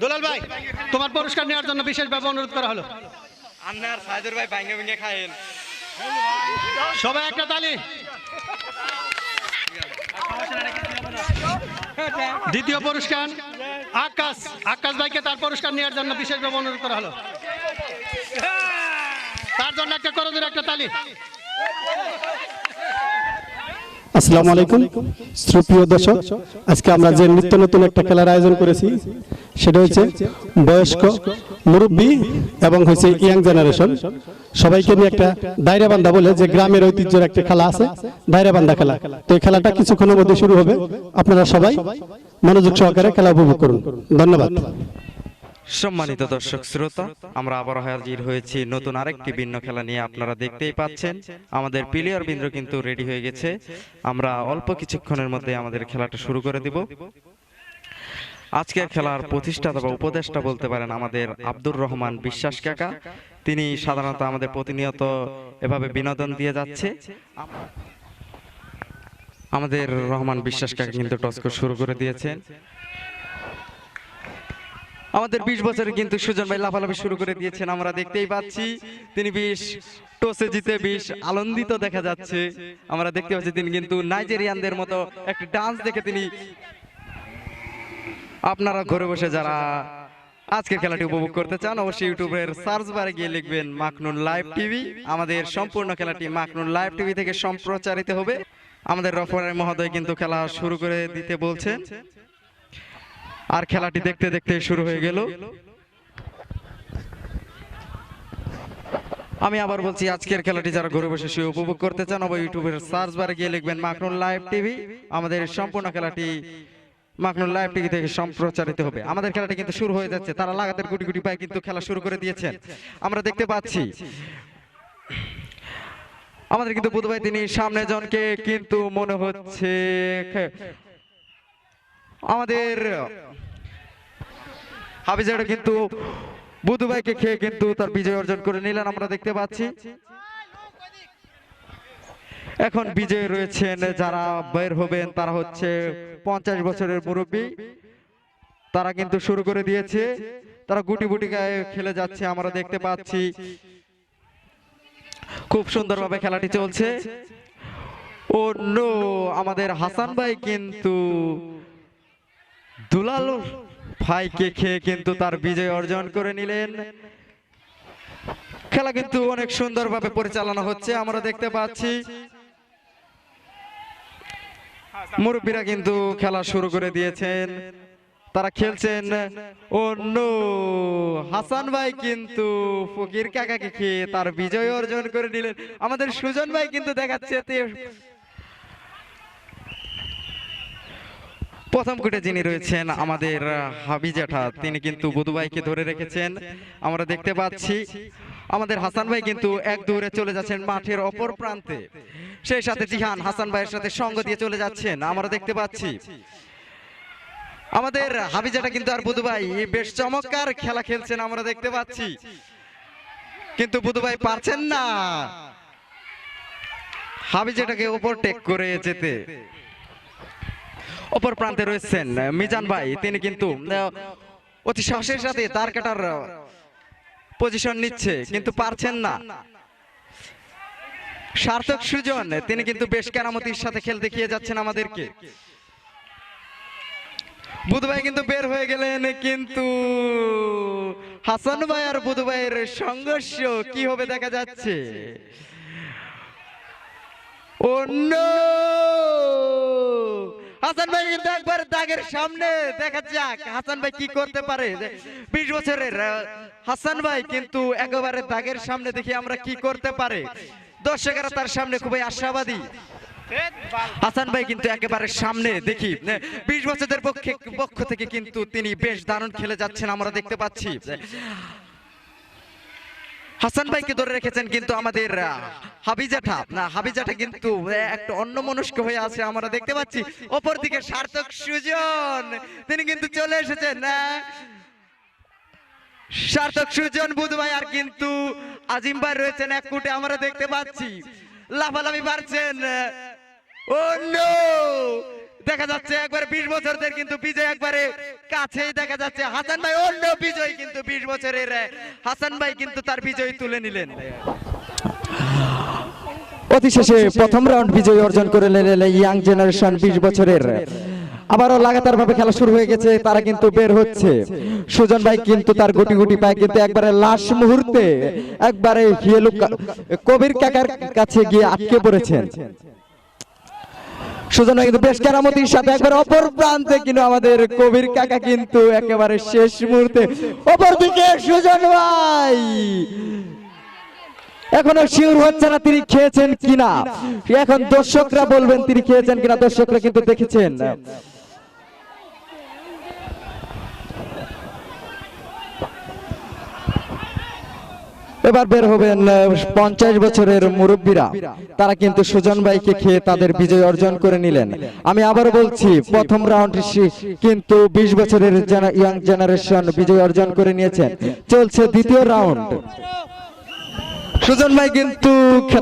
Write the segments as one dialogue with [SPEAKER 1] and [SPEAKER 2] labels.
[SPEAKER 1] দুলাল ভাই, তোমার পুরস্কার নেওয়ার জন্য বিশেষভাবে অনুরোধ করা হলো।
[SPEAKER 2] আপনার সাইদুর ভাই ভাঙ্গে ভেঙে খায়েন।
[SPEAKER 1] সবাই একটা তালি। দ্বিতীয় পুরস্কার আকাশ, আকাশ ভাইকে তার পুরস্কার নেওয়ার জন্য বিশেষভাবে অনুরোধ করা হলো। তার জন্য একটা করজোরে একটা তালি।
[SPEAKER 3] আসসালামু আলাইকুম সুপ্রিয় দর্শক, আজকে আমরা যে নিত্য নতুন একটা খেলার আয়োজন করেছি সেটা হচ্ছে বয়স্ক, মুরব্বী এবং হচ্ছে ইয়াং জেনারেশন সবাইকে নিয়ে একটা দায়রা বান্ধা বলে যে গ্রামের ঐতিহ্যের একটা খেলা আছে, দায়রা বান্ধা খেলা। তো এই খেলাটা কিছুক্ষণের মধ্যে শুরু হবে, আপনারা সবাই মনোযোগ সহকারে খেলা উপভোগ করুন। ধন্যবাদ।
[SPEAKER 2] সম্মানিত দর্শক শ্রোতা, আমরা আবার হাজির হয়েছি নতুন আরেকটি ভিন্ন খেলা নিয়ে। আপনারা দেখতেই পাচ্ছেন আমাদের প্লেয়ার বৃন্দ কিন্তু রেডি হয়ে গেছে। আমরা অল্প কিছুক্ষণের মধ্যে আমাদের খেলাটা শুরু করে দিব। আজকের খেলার প্রতিষ্ঠাতা বা উপদেষ্টা বলতে পারেন আমাদের আব্দুর রহমান বিশ্বাস কাকা। তিনি সাধারণত আমাদের প্রতিনিয়ত এভাবে বিনোদন দিয়ে যাচ্ছে। আমাদের রহমান বিশ্বাস কাকা কিন্তু টস শুরু করে দিয়েছেন। আমাদের 20 বছরে কিন্তু সুজন ভাই লাফালাফি শুরু করে দিয়েছেন, আমরা দেখতেই পাচ্ছি। তিনি বেশ টসে জিতে বেশ আনন্দিত দেখা যাচ্ছে। আমরা দেখতে পাচ্ছি তিনি কিন্তু নাইজেরিয়ানদের মতো একটা ডান্স দেখে তিনি, আপনারা ঘরে বসে যারা আজকের খেলাটি উপভোগ করতে চান অবশ্যই ইউটিউবের সার্চ বারে গিয়ে লিখবেন মাকনুন লাইভ টিভি। আমাদের সম্পূর্ণ খেলাটি মাকনুন লাইভ টিভি থেকে সম্প্রচারিত হবে। আমাদের রফার মহোদয় কিন্তু খেলা শুরু করে দিতে বলছেন, আর খেলাটি দেখতে দেখতে শুরু হয়ে গেল। আমি আবার বলছি, আজকের খেলাটি যারা ঘরে বসে শুয়ে উপভোগ করতে চান অবশ্যই ইউটিউবের সার্চ বারে গিয়ে লিখবেন মাকনুন লাইভ টিভি। আমাদের সম্পূর্ণ খেলাটি মাকনুন লাইভ টিভি থেকে সম্প্রচারিত হবে। আমাদের খেলাটি কিন্তু শুরু হয়ে যাচ্ছে, তারা লাগাতার গুটি গুটি পায়ে কিন্তু খেলা শুরু করে দিয়েছেন, আমরা দেখতে পাচ্ছি। আমাদের কিন্তু বুধ ভাই তিনি সামনে জনকে কিন্তু মনে হচ্ছে আমাদের হাফিজাটা কিন্তু বুধু ভাইকে খেয়ে কিন্তু তার বিজয় অর্জন করে নিলেন, আমরা দেখতে পাচ্ছি। এখন বিজয় রয়েছেন যারা বের হবেন, তারা হচ্ছে 50 বছরের মুরব্বী। তারা কিন্তু শুরু করে দিয়েছে, তারা গুটি গুটি গায়ে খেলে যাচ্ছে, আমরা দেখতে পাচ্ছি। খুব সুন্দরভাবে খেলাটি চলছে। ও নো, আমাদের হাসান ভাই কিন্তু দুলাল ভাইকে খেয়ে কিন্তু তার বিজয় অর্জন করে নিলেন। খেলা কিন্তু অনেক সুন্দরভাবে পরিচালনা হচ্ছে, আমরা দেখতে পাচ্ছি। মুরব্বীরা কিন্তু খেলা শুরু করে দিয়েছেন, তারা খেলছেন। ও নো, হাসান ভাই কিন্তু ফকির কাকাকে খেয়ে তার বিজয় অর্জন করে নিলেন। আমাদের সুজন ভাই কিন্তু দেখাচ্ছে প্রথম কুটে যিনি রয়েছেন আমাদের হাবি জ্যাঠা, তিনি কিন্তু বুধু ভাইকে ধরে রেখেছেন, আমরা দেখতে পাচ্ছি। আমাদের হাসান ভাই কিন্তু এক দৌড়ে চলে যাচ্ছেন মাঠের অপর প্রান্তে, সেই সাথে জিহান হাসান ভাইয়ের সাথে সঙ্গ দিয়ে চলে যাচ্ছেন, আমরা দেখতে পাচ্ছি। আমাদের হাবি জ্যাঠা কিন্তু আর বুধু ভাই বেশ চমৎকার খেলা খেলছেন, আমরা দেখতে পাচ্ছি। কিন্তু বুধু ভাই পারছেন না হাবি জ্যাঠাকে ওভারটেক করে যেতে। অপর প্রান্তে রয়েছেন মিজান ভাই, তিনি কিন্তু অতি সাহসের সাথে তার কাটার পজিশন নিচ্ছে, কিন্তু পারছেন না। সার্থক সুজন তিনি কিন্তু বেশ কেরামতির সাথে খেল দেখিয়ে যাচ্ছেন আমাদেরকে। বুধ ভাই কিন্তু বের হয়ে গেলেন, কিন্তু হাসান ভাই আর বুধ ভাইয়ের সংঘর্ষ কি হবে দেখা যাচ্ছে। ও নো, হাসান ভাই কিন্তু একবার দাগের সামনে, দেখা যাক হাসান ভাই কি করতে পারে। 20 বছরের হাসান ভাই কিন্তু একেবারে দাগের সামনে, দেখি আমরা কি করতে পারে। দর্শকেরা তার সামনে খুবই আশাবাদী। হাসান ভাই কিন্তু একেবারে সামনে, দেখি 20 বছরের পক্ষ থেকে কিন্তু তিনি বেশ দারুণ খেলে যাচ্ছেন, আমরা দেখতে পাচ্ছি। হাসান ভাইকে ধরে রেখেছেন কিন্তু আমাদের হাবি জ্যাঠা, না হাবি জ্যাঠা কিন্তু একটা অন্যমনস্ক হয়ে আছে, আমরা দেখতে পাচ্ছি। অপর দিকে সার্থক সুজন তিনি কিন্তু চলে এসেছেন, সার্থক সুজন বুধ ভাই আর কিন্তু আজিম ভাই রয়েছেন এক কুটে, আমরা দেখতে পাচ্ছি। লাফালাফি পারছেন। ও নো, দেখা যাচ্ছে একবারে 20 বছরদের কিন্তু বিজয় একবারে কাছেই দেখা যাচ্ছে। হাসান ভাই অন্য বিজয় কিন্তু 20 বছরের হাসান ভাই কিন্তু তার বিজয় তুলে নিলেন।
[SPEAKER 4] অতি শেষে প্রথম রাউন্ড বিজয় অর্জন করে নিলেন ইয়াং জেনারেশন 20 বছরের। আবারও লাগাতার ভাবে খেলা শুরু হয়ে গেছে, তারা কিন্তু বের হচ্ছে। সুজন ভাই কিন্তু তার গুটি গুটি পায় কিন্তু একবারে লাস্ট মুহূর্তে একবারে হিয়েলু কবির কাকার কাছে গিয়ে আটকে পড়েছেন। সুজন ভাই কিন্তু বেশ কেরামতির সাথে একবার অপর প্রান্তে কিন্তু আমাদের কবির কাকা কিন্তু একেবারে শেষ মুহূর্তে অপরদিকে সুজন ভাই এখনো শিওর হচ্ছে না তিনি খেয়েছেন কিনা, এখন দর্শকরা বলবেন তিনি খেয়েছেন কিনা। দর্শকরা কিন্তু দেখেছেন। এবার বের হবেন 50 বছরের মুরব্বীরা, তারা কিন্তু সুজন ভাইকে খেয়ে তাদের বিজয় অর্জন করে নিলেন। আমি আবার বলছি প্রথম রাউন্ড কিন্তু 20 বছরের ইয়াং জেনারেশন বিজয় অর্জন করে নিয়েছেন। চলছে দ্বিতীয় রাউন্ড। সুজন ভাই কিন্তু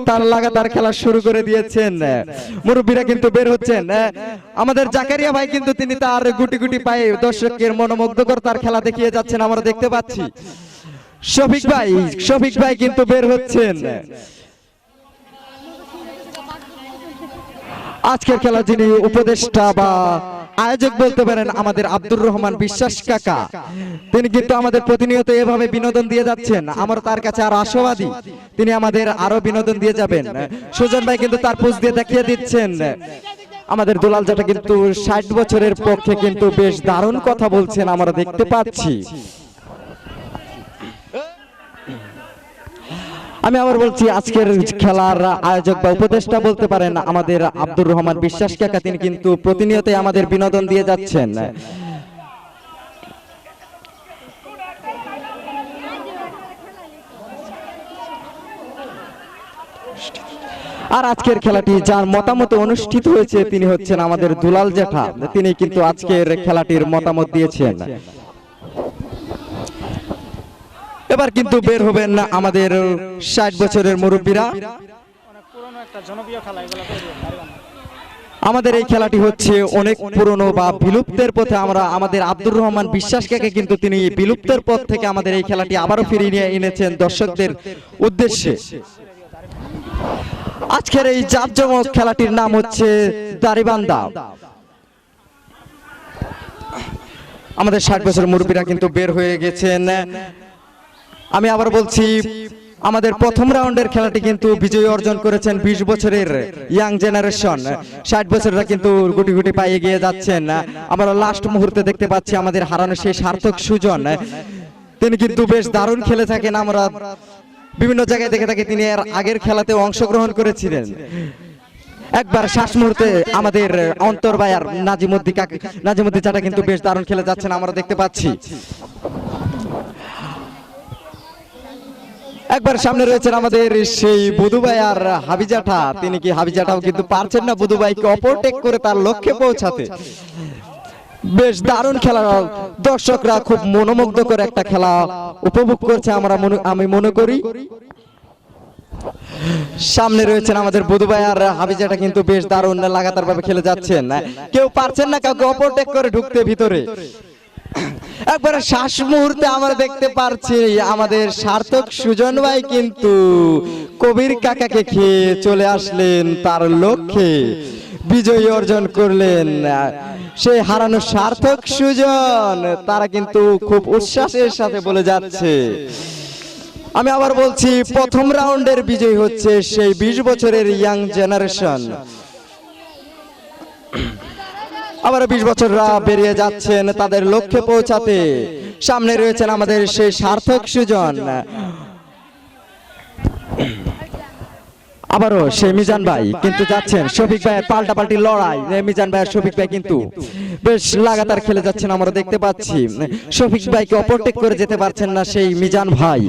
[SPEAKER 4] তার লাগাতার খেলা শুরু করে দিয়েছেন। মুরব্বীরা কিন্তু বের হচ্ছেন। আমাদের জাকারিয়া ভাই কিন্তু তিনি তার গুটি গুটি পায়ে দর্শকের মনোমুগ্ধকর তার খেলা দেখিয়ে যাচ্ছেন, আমরা দেখতে পাচ্ছি। শফিক ভাই কিন্তু বের হচ্ছেন। আজকের খেলা যিনি উপদেষ্টা বা আয়োজক বলতে পারেন আমাদের আব্দুর রহমান বিশ্বাস কাকা, তিনি কিন্তু আমাদের প্রতিনিয়ত এভাবে বিনোদন দিয়ে যাচ্ছেন। আমরা তার কাছে আরো আশাবাদী তিনি আমাদের আরো বিনোদন দিয়ে যাবেন। সুজন ভাই কিন্তু তার পোজ দিয়ে দেখিয়ে দিচ্ছেন। আমাদের দুলাল জাটা কিন্তু 60 বছরের পক্ষে কিন্তু বেশ দারুণ কথা বলছেন, আমরা দেখতে পাচ্ছি। আমি আবার বলছি আজকের খেলার আয়োজক বা উপদেষ্টা বলতে পারেন আমাদের আব্দুর রহমান বিশ্বাস কাকা, তিনি কিন্তু প্রতিনিয়তই আমাদের বিনোদন দিয়ে যাচ্ছেন। আর আজকের খেলাটি যার মতামত অনুষ্ঠিত হয়েছে তিনি হচ্ছেন আমাদের দুলাল জেঠা, তিনি কিন্তু আজকের খেলাটির মতামত দিয়েছেন। এবার কিন্তু বের হবেন আমাদের 60 বছরের মুরব্বীরা। আমাদের এই খেলাটি হচ্ছে অনেক পুরনো বা বিলুপ্তের পথে। আমরা আমাদের আব্দুর রহমান বিশ্বাস কাকে কিন্তু তিনি বিলুপ্তের পথ থেকে আমাদের এই খেলাটি আবারও ফিরিয়ে নিয়ে এনেছেন দর্শকদের উদ্দেশ্যে। আজকের এই জাঁকজমক খেলাটির নাম হচ্ছে দাড়িবান্ধা। আমাদের 60 বছরের মুরব্বীরা কিন্তু বের হয়ে গেছেন। আমি আবার বলছি আমাদের প্রথম রাউন্ডের খেলাটি কিন্তু বিজয় অর্জন করেছেন 20 বছরের ইয়াং জেনারেশন। 60 বছরেরা কিন্তু গুটি গুটি পায়ে এগিয়ে যাচ্ছেন। আমরা লাস্ট মুহূর্তে দেখতে পাচ্ছি আমাদের হারানো সেই সার্থক সুজন, তিনি কিন্তু বেশ দারুণ খেলে থাকেন। আমরা বিভিন্ন জায়গায় দেখে থাকি তিনি এর আগের খেলাতে অংশগ্রহণ করেছিলেন। একবার শেষ মুহূর্তে আমাদের অন্তর ভাই আর নাজিমুদ্দিন চাটা কিন্তু বেশ দারুণ খেলে যাচ্ছেন, আমরা দেখতে পাচ্ছি। একবার সামনে রয়েছেন আমাদের সেই বুধু ভাই আর হাবিজাটা, তিনি কি হাবিজাটাও কিন্তু পারছেন না বুধু ভাইকে ওভারটেক করে তার লক্ষ্যে পৌঁছাতে। বেশ দারুণ খেলা, দর্শকরা খুব মনোমুগ্ধকর একটা খেলা উপভোগ করছে আমি মনে করি। সামনে রয়েছেন আমাদের বুধু ভাই আর হাবিজাটা কিন্তু বেশ দারুণ লাগাতার ভাবে খেলে যাচ্ছেন, কেউ পারছেন না কাউকে ওভারটেক করে ঢুকতে ভিতরে। একবারে শেষ মুহূর্তে আমরা দেখতে পারছি আমাদের সার্থক সুজন ভাই কিন্তু কবির কাকাকে খেয়ে চলে আসলেন তার লক্ষ্যে, বিজয়ী অর্জন করলেন। সেই হারানো সার্থক সুজন তারা কিন্তু খুব উচ্ছ্বাসের সাথে বলে যাচ্ছে। আমি আবার বলছি প্রথম রাউন্ডের বিজয়ী হচ্ছে সেই 20 বছরের ইয়াং জেনারেশন। আবার 20 বছররা বেরিয়ে যাচ্ছেন তাদের লক্ষ্যে পৌঁছাতে। সামনে রয়েছেন আমাদের সেই সার্থক সুজন, আবারও সেই মিজান ভাই কিন্তু যাচ্ছেন। শফিক ভাইয়ের পাল্টাপাল্টি লড়াই, মিজান ভাই আর শফিক ভাই কিন্তু বেশ লাগাতার খেলে যাচ্ছেন, আমরা দেখতে পাচ্ছি। শফিক ভাইকে ওভারটেক করে যেতে পারছেন না সেই মিজান ভাই।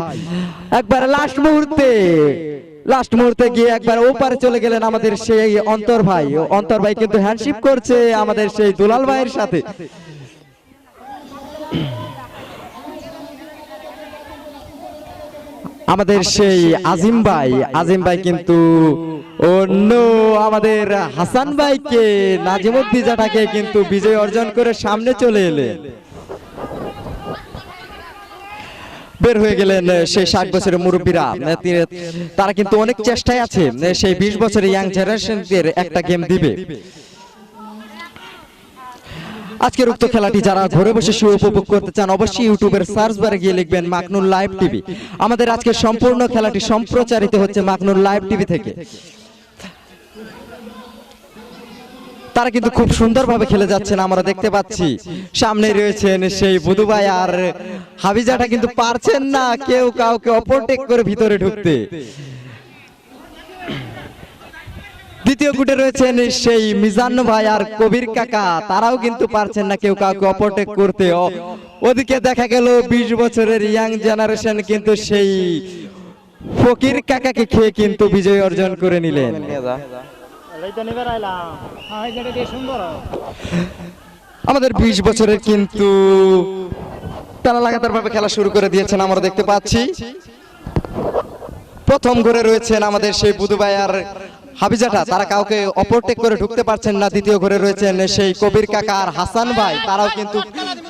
[SPEAKER 4] একবার লাস্ট মুহূর্তে গিয়ে একবার ওপারে চলে গেলেন আমাদের সেই অন্তর ভাই কিন্তু হ্যান্ডশিপ করছে আমাদের সেই দুলাল ভাইয়ের সাথে। আমাদের সেই আজিম ভাই কিন্তু অন্য আমাদের হাসান ভাইকে নাজিমুদ্দিন জাটাকে কিন্তু বিজয় অর্জন করে সামনে চলে এলেন। বের হয়ে গেলেন সেই 60 বছরের মুরব্বীরা, তারা কিন্তু অনেক চেষ্টায় আছে সেই 20 বছরের ইয়াং জেনারেশনদের একটা গেম দিবে। আজকের উক্ত খেলাটি যারা ঘরে বসে উপভোগ করতে চান অবশ্যই ইউটিউবের সার্চ বারে গিয়ে লিখবেন মাকনুর লাইভ টিভি। আমাদের আজকের সম্পূর্ণ খেলাটি সম্প্রচারিত হচ্ছে মাকনুর লাইভ টিভি থেকে। তারা কিন্তু খুব সুন্দরভাবে খেলে যাচ্ছেন, আমরা দেখতে পাচ্ছি। সামনে রয়েছেন সেই বুধু ভাই আর হাবিজাটা কিন্তু পারছেন না কেউ কাউকে ওভারটেক করে ভিতরে ঢুকতে। দ্বিতীয় গুটে রয়েছেন সেই মিজান ভাই আর কবির কাকা, তারাও কিন্তু পারছেন না কেউ কাউকে ওভারটেক করতে। ওদিকে দেখা গেল 20 বছরের ইয়াং জেনারেশন কিন্তু সেই ফকির কাকাকে খেয়ে কিন্তু বিজয় অর্জন করে নিলেন। আমাদের 20 বছরের কিন্তু তারা লাগাতার ভাবে খেলা শুরু করে দিয়েছেন, আমরা দেখতে পাচ্ছি। প্রথম ঘরে রয়েছেন আমাদের সেই বুধু ভাই আর হাবিজাটা, তারা কাউকে ওভারটেক করে ঢুকতে পারছেন না। দ্বিতীয় ঘরে রয়েছেন সেই কবির কাকা আর হাসান ভাই, তারাও কিন্তু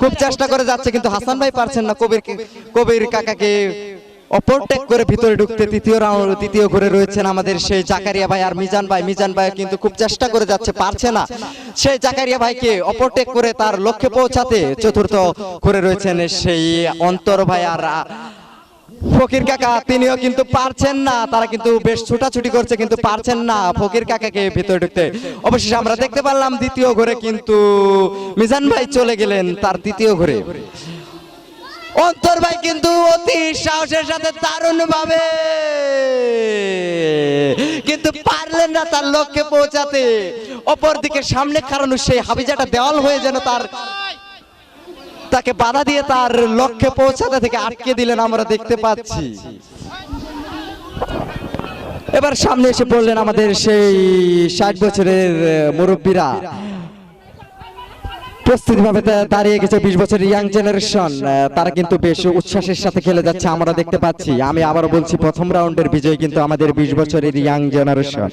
[SPEAKER 4] খুব চেষ্টা করে যাচ্ছে, কিন্তু হাসান ভাই পারছেন না কবির কাকাকে ওভারটেক করে ভিতরে ঢুকতে। তৃতীয় ঘরে রয়েছেন আমাদের সেই জাকারিয়া ভাই আর মিজান ভাই কিন্তু খুব চেষ্টা করে যাচ্ছে, পারছে না সেই জাকারিয়া ভাইকে ওভারটেক করে তার লক্ষ্যে পৌঁছাতে। চতুর্থ ঘরে রয়েছেন সেই অন্তর ভাই আর ফকির কাকা, তিনিও কিন্তু পারছেন না। তারা কিন্তু বেশ ছুটাছুটি করছে কিন্তু পারছেন না ফকির কাকাকে ভিতরে ঢুকতে। অবশেষে আমরা দেখতে পারলাম দ্বিতীয় ঘরে কিন্তু মিজান ভাই চলে গেলেন তার দ্বিতীয় ঘরে। অন্তর ভাই কিন্তু অতি সাহসের সাথে দারুণ ভাবে কিন্তু পারলেন না তার লক্ষ্যে পৌঁছাতে। অপরদিকে সামনে খাড়ানো সেই হাবিজাটা দেওয়াল হয়ে যেন তাকে বাধা দিয়ে তার লক্ষ্যে পৌঁছাতে থেকে আটকে দিলেন, আমরা দেখতে পাচ্ছি। এবার সামনে এসে পড়লেন আমাদের সেই 60 বছরের মুরব্বীরা, প্রস্তুতি ভাবে দাঁড়িয়ে গেছে 20 বছরের ইয়াং জেনারেশন। তারা কিন্তু বেশ উচ্ছ্বাসের সাথে খেলে যাচ্ছে, আমরা দেখতে পাচ্ছি। আমি আবার বলছি, প্রথম রাউন্ডের বিজয় কিন্তু আমাদের 20 বছরের ইয়াং জেনারেশন।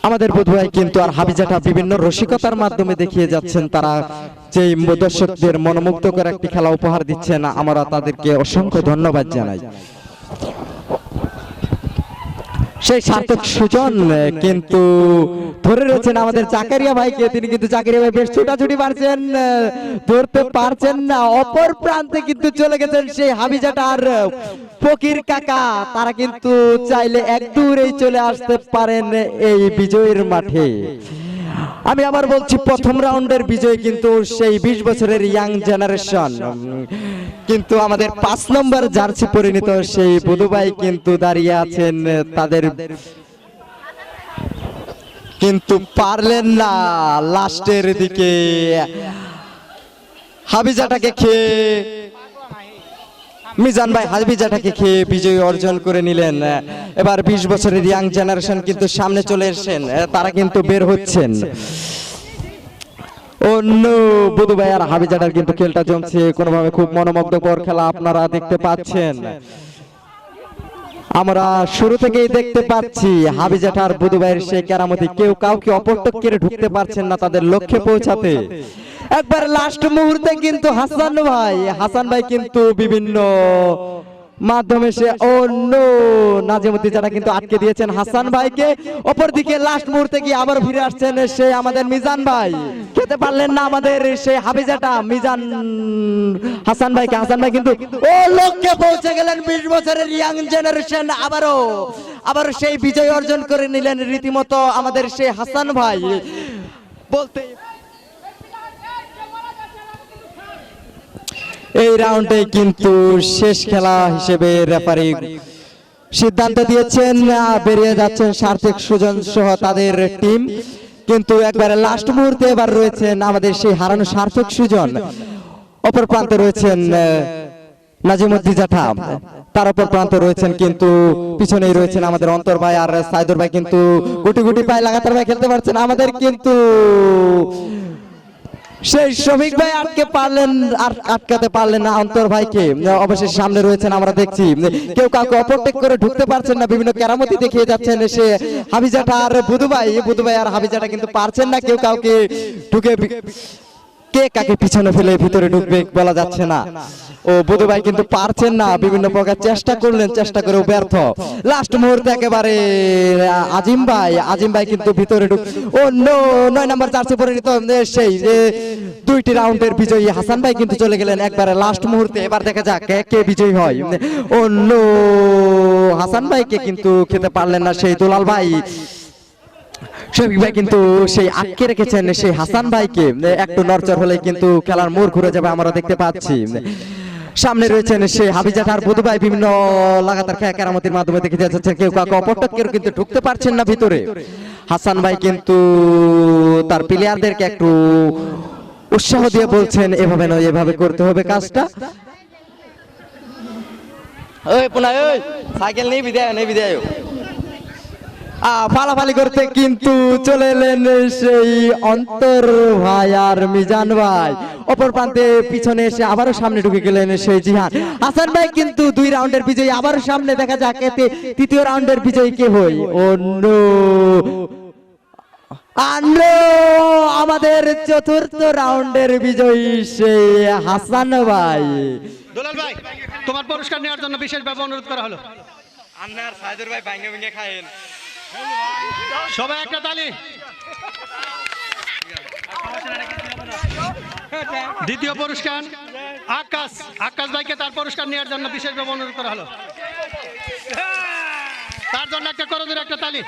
[SPEAKER 4] আমাদের বুধ ভাই কিন্তু আর হাবিজাটা বিভিন্ন রসিকতার মাধ্যমে দেখিয়ে যাচ্ছেন তারা যে দর্শকদের মনোমুগ্ধকর একটি খেলা উপহার দিচ্ছেন, আমরা তাদেরকে অসংখ্য ধন্যবাদ জানাই। সেই সার্থক সুজন কিন্তু ধরে রয়েছেন আমাদের জাকারিয়া ভাইকে, তিনি কিন্তু জাকারিয়া ভাই বেশ ছোটাছুটি পারছেন, ধরতে পারছেন না। অপর প্রান্তে কিন্তু চলে গেছেন সেই হাবিজাটা আর ফকির কাকা, তারা কিন্তু চাইলে এক দূরেই চলে আসতে পারেন এই বিজয়ের মাঠে। আমি আবার বলছি, প্রথম রাউন্ডের বিজয় কিন্তু সেই 20 বছরের ইয়াং জেনারেশন। কিন্তু আমাদের 5 নম্বর জার্সি পরিণত সেই বুধু ভাই কিন্তু দাঁড়িয়ে আছেন, তাদের কিন্তু পারলেন না লাস্টের দিকে হাবিজাটাকে খেয়ে, মিজান ভাই হাবিজাটাকে খেয়ে বিজয় অর্জন করে নিলেন। এবার 20 বছরের ইয়াং জেনারেশন কিন্তু সামনে চলে এসেছেন, তারা কিন্তু বের হচ্ছেন। অন্য বুধু ভাই আর হাবিজাটার কিন্তু খেলটা জমছে, কোনোভাবে খুব মনোমুগ্ধকর খেলা আপনারা দেখতে পাচ্ছেন। আমরা শুরু থেকেই দেখতে পাচ্ছি হাবিজাটার বুধু ভাইয়ের সেই কেরামতি, কেউ কাউকে ওভারটেক করে ঢুকতে পারছেন না তাদের লক্ষ্যে পৌঁছাতে। একবার লাস্ট মুহূর্তে কিন্তু হাসান ভাই কিন্তু বিভিন্ন মাধ্যমে সে অন্য নাজিমুদ্দিন যারা কিন্তু আটকে দিয়েছেন হাসান ভাইকে। অপরদিকে লাস্ট মুহূর্তে গিয়ে আবার ফিরে আসছেন সে আমাদের মিজান ভাই, খেতে পারলেন না আমাদের সেই হাবিজাটা মিজান হাসান ভাই কিন্তু ও লক্ষ্যে পৌঁছে গেলেন। 20 বছরের ইয়াং জেনারেশন আবারও সেই বিজয় অর্জন করে নিলেন রীতিমতো আমাদের সেই হাসান ভাই। বলতে এই রাউন্ডে কিন্তু শেষ খেলা হিসেবে রেফারি সিদ্ধান্ত দিয়েছেন, বেরিয়ে যাচ্ছেন সার্থক সুজন সহ তাদের টিম। কিন্তু একবারে লাস্ট মুহূর্তে এবার রয়েছেন আমাদের সেই হারানো সার্থক সুজন, অপর প্রান্তে রয়েছেন নাজিমুদ্দিন জাঠা, তার অপর প্রান্তে রয়েছেন কিন্তু পিছনেই রয়েছেন আমাদের অন্তর ভাই আর সাইদুর ভাই, কিন্তু গুটি গুটি পায়ে লাগাতার ভাই খেলতে পারছেন। আমাদের কিন্তু সেই শফিক ভাই আটকে পারলেন আর আটকাতে পারলেন না অন্তর ভাইকে। অবশেষে সামনে রয়েছেন আমরা দেখছি, কেউ কাউকে ওভারটেক করে ঢুকতে পারছেন না, বিভিন্ন কেরামতি দেখিয়ে যাচ্ছেন সে হাবিজাটা আর বুধু ভাই আর হাবিজাটা কিন্তু পারছেন না কেউ কাউকে ঢুকে, কে কাকে পিছনে ফেলে ভিতরে ঢুকবে বলা যাচ্ছে না। ও বুধু ভাই কিন্তু পারছেন না, বিভিন্ন প্রকার চেষ্টা করলেন, চেষ্টা করেও ব্যর্থ। লাস্ট মুহূর্তে একেবারে আজিম ভাই কিন্তু ভিতরে ও নো 9 নম্বর জার্সি পরে নিত সেই দুইটি রাউন্ডের বিজয়ী হাসান ভাই কিন্তু চলে গেলেন একবারে লাস্ট মুহূর্তে। এবার দেখা যাক কে বিজয়ী হয়। ও নো, হাসান ভাইকে কিন্তু খেতে পারলেন না সেই দুলাল ভাই। শফিক ভাই কিন্তু সেই আটকে রেখেছেন সেই হাসান ভাইকে, একটু নড়চড় হলে কিন্তু খেলার মোড় ঘুরে যাবে আমরা দেখতে পাচ্ছি। সামনে রয়েছেন সেই হাবিজাটার বুধু ভাই, বিভিন্ন লাগাতার কেরামতির মাধ্যমে দেখে যাচ্ছেন কেউ কাউকে অপরটক কেউ কিন্তু ঢুকতে পারছেন না ভিতরে। হাসান ভাই কিন্তু তার প্লেয়ারদেরকে একটু উৎসাহ দিয়ে বলছেন এভাবে নয়, এভাবে করতে হবে কাজটা। ওই পোনা ওই সাইকেল নেই বিদায় ফালাফালি করতে কিন্তু চলে এলেন সেই অন্তর ভাই আর মিজান ভাই। অপর প্রান্তে পিছনে এসে আবারও সামনে ঢুকে গেলেন সেই জিহান। হাসান ভাই কিন্তু 2 রাউন্ডের বিজয়ী, আবারও সামনে দেখা যাক এতে তৃতীয় রাউন্ডের বিজয়ী কে হয়। ও নো, আমাদের চতুর্থ রাউন্ডের বিজয়ী সেই হাসান ভাই।
[SPEAKER 1] দুলাল ভাই, তোমার পুরস্কার নেওয়ার জন্য বিশেষভাবে অনুরোধ করা হলো।
[SPEAKER 2] আন্নার সাইদুর ভাই ভাঙ্গে খায়েন।
[SPEAKER 1] সবাই একটা তালি। দ্বিতীয় পুরস্কার আকাশ ভাইকে তার পুরস্কার নেওয়ার জন্য বিশেষভাবে অনুরোধ করা হলো। তার জন্য একটা করজোর একটা তালি।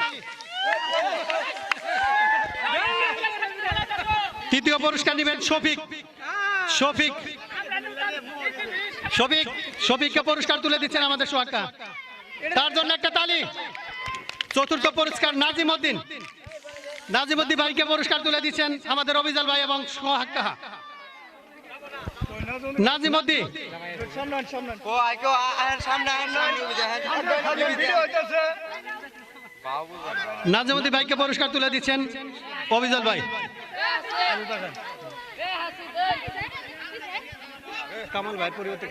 [SPEAKER 1] তৃতীয় পুরস্কার নেবেন শফিককে পুরস্কার তুলে দিচ্ছেন আমাদের সোহাক্কা, তার জন্য একটা তালি। চতুর্থ পুরস্কার নাজিমউদ্দিন ভাইকে পুরস্কার তুলে দিচ্ছেন আমাদের অবিজাল ভাই এবং সোহাক্কা। নাজিমউদ্দিন ভাইকে পুরস্কার তুলে দিচ্ছেন অবিজাল ভাই। কামাল ভাই পরিবর্তে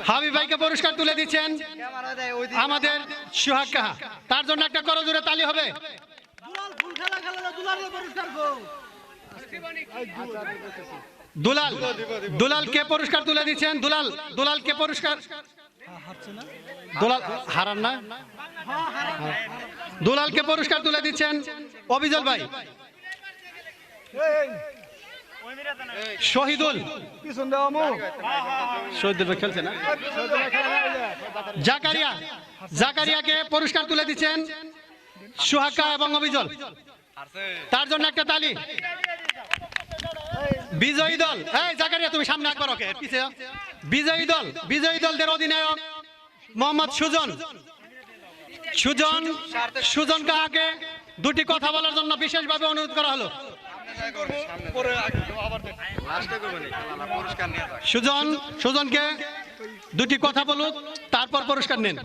[SPEAKER 1] হাবিব ভাইকে পুরস্কার তুলে দিচ্ছেন আমাদের সোহাক্কা, তার জন্য একটা করজোরে তালি হবে। দুলালকে পুরস্কার তুলে দিচ্ছেন দুলালকে পুরস্কার হারান না, দুলালকে পুরস্কার তুলে দিচ্ছেন অবিজল ভাই। শহীদুল খেলছে না, জাকারিয়াকে পুরস্কার তুলে দিচ্ছেন সোহাক্কা এবং অবিজল, তার জন্য একটা তালি। বিজয়ী দল, এই জাকারিয়া তুমি সামনে একবার ওকে পিছে। বিজয়ী দলদের অধিনায়ক মোহাম্মদ সুজন কাহাকে 2টি কথা বলার জন্য বিশেষভাবে অনুরোধ করা হলো। সুজনকে 2টি কথা বলুক, তারপর পুরস্কার নেন।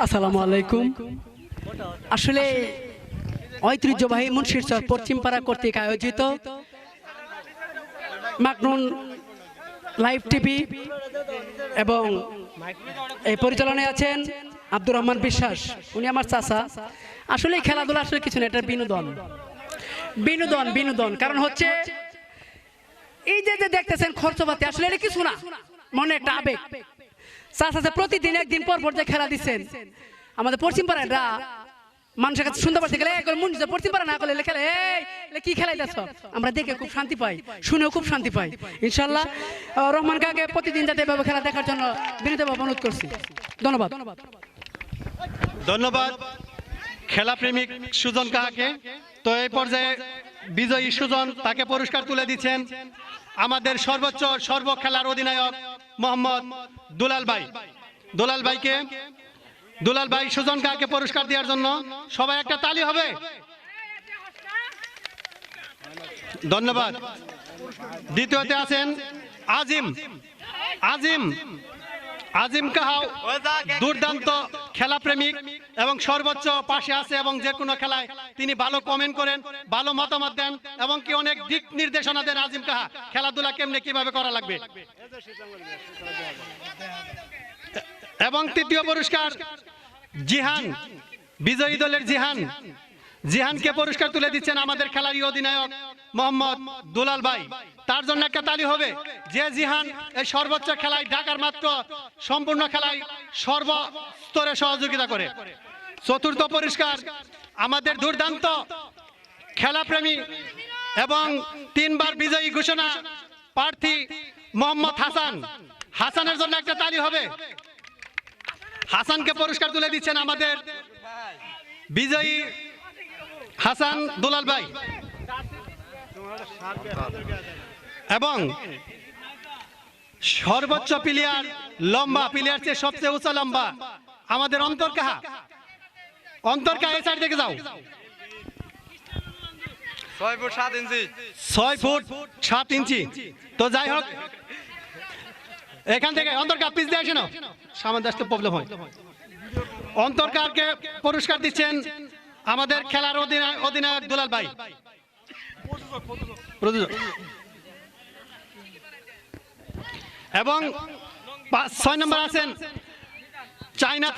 [SPEAKER 5] আসসালামু আলাইকুম। আসলে ঐতিহ্যবাহী মুন্সিরচর পশ্চিমপাড়া কর্তৃক আয়োজিত মাকনুন লাইভ টিভি এবং এই পরিচালনায় আছেন আব্দুর রহমান বিশ্বাস, উনি আমার চাচা। আসলে খেলাধুলা আসলে কিছু না, এটা বিনোদন। কারণ হচ্ছে এই যে দেখতেছেন খরচপাতি, আসলে এটা কিছু না, মনে একটা আবেগ। চাচা প্রতিদিন একদিন পর যে খেলা দিচ্ছেন আমাদের পশ্চিম পাড়াটা মানুষের কাছে শুনতে পারছে, গেলে পশ্চিম পাড়া না করলে খেলে কি খেলাইতেছ, আমরা দেখে খুব শান্তি পাই, শুনেও খুব শান্তি পাই। ইনশাল্লাহ রহমান কাকে প্রতিদিন যাতে এভাবে খেলা দেখার জন্য বিনীতভাবে অনুরোধ করছি।
[SPEAKER 1] ধন্যবাদ খেলা প্রেমিক সুজন কাহাকে। তো এই পর্যায়ে বিজয়ী সুজন, তাকে পুরস্কার তুলে দিচ্ছেন আমাদের সর্ব খেলার অধিনায়ক মোহাম্মদ দুলাল ভাই সুজন কাহাকে পুরস্কার দেওয়ার জন্য সবাই একটা তালি হবে। ধন্যবাদ। দ্বিতীয়তে আছেন আজিম কাহাও দুর্দান্ত খেলা প্রেমিক এবং সর্বোচ্চ পাশে আছে এবং যে কোনো খেলায় তিনি ভালো কমেন্ট করেন, ভালো মতামত দেন এবং কি অনেক দিক নির্দেশনা দেন। আজিম কাহা খেলাধুলা কেমনে কিভাবে করা লাগবে। এবং তৃতীয় পুরস্কার জিহান, বিজয়ী দলের জিহানকে পুরস্কার তুলে দিচ্ছেন আমাদের খেলারই অধিনায়ক মোহাম্মদ দুলাল ভাই। তার জন্য একটা তালি হবে। যে জিহান এই সর্বোচ্চ খেলায় ঢাকার মাত্র সম্পূর্ণ খেলায় সর্বস্তরে সহযোগিতা করে। চতুর্থ পুরস্কার আমাদের দুর্দান্ত খেলাপ্রেমী এবং 3 বার বিজয়ী ঘোষণা প্রার্থী মোহাম্মদ হাসানের জন্য একটা তালি হবে। হাসানকে পুরস্কার তুলে দিচ্ছেন আমাদের বিজয়ী হাসান দুলাল ভাই। এবং সর্বোচ্চ প্লেয়ার চেয়ে সবচেয়ে উঁচা লম্বা আমাদের অন্তর কাহা এই সাইড থেকে যাও।
[SPEAKER 2] 6 ফুট 7 ইঞ্চি।
[SPEAKER 1] 6 ফুট 7 ইঞ্চি। তো যাই হোক, এখান থেকে অন্তর কাপ পিস দিয়ে আসে না, সামান্য আসতে প্রবলেম হয়। অন্তর কাপকে পুরস্কার দিচ্ছেন আমাদের খেলার অধিনায়ক দুলাল ভাই, প্রযোজক। এবং 6 নম্বর আছেন চায়না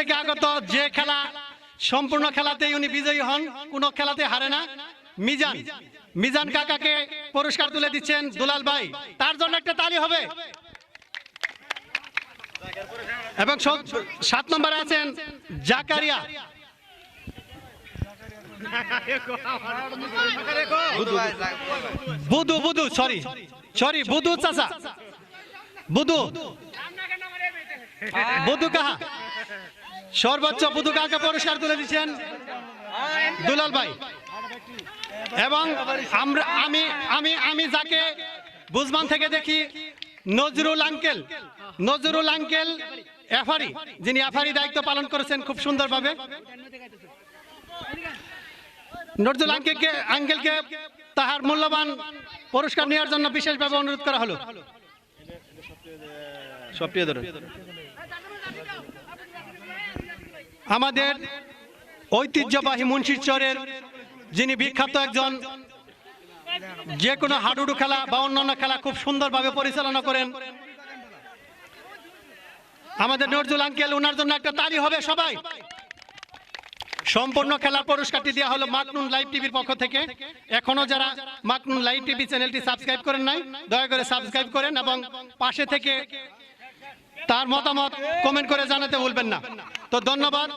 [SPEAKER 1] থেকে আগত যে খেলা সম্পূর্ণ খেলাতেই উনি বিজয়ী হন, কোন খেলাতে হারে না, মিজান কাকাকে পুরস্কার তুলে দিচ্ছেন দুলাল ভাই। তার জন্য একটা তালি হবে। এবং 7 নম্বরে আছেন জাকারিয়া, বুধু চাচা, বুধু কাহা সর্বোচ্চ বুধু কাহাকে পুরস্কার তুলে দিচ্ছেন দুলাল ভাই। এবং আমি যাকে বুজমান থেকে দেখি নজরুল আঙ্কেল এফারি, যিনি এফারি দায়িত্ব পালন করেছেন খুব সুন্দরভাবে। নজরুল আঙ্কেলকে তাহার মূল্যবান পুরস্কার নেওয়ার জন্য বিশেষভাবে অনুরোধ করা হলো। আমাদের ঐতিহ্যবাহী মুন্সিরচরের যিনি বিখ্যাত একজন, যে কোনো হাডুডু খেলা বা অন্যান্য খেলা খুব সুন্দরভাবে পরিচালনা করেন আমাদের নজরুল আঙ্কেল, ওনার জন্য একটা তালি হবে সবাই। সম্পূর্ণ খেলার পুরস্কারটি দেওয়া হলো মাকনুন লাইভ টিভির পক্ষ থেকে। এখনো যারা মাকনুন লাইভ টিভি চ্যানেলটি সাবস্ক্রাইব করেন নাই, দয়া করে সাবস্ক্রাইব করেন এবং পাশে থেকে তার মতামত কমেন্ট করে জানাতে ভুলবেন না। তো ধন্যবাদ।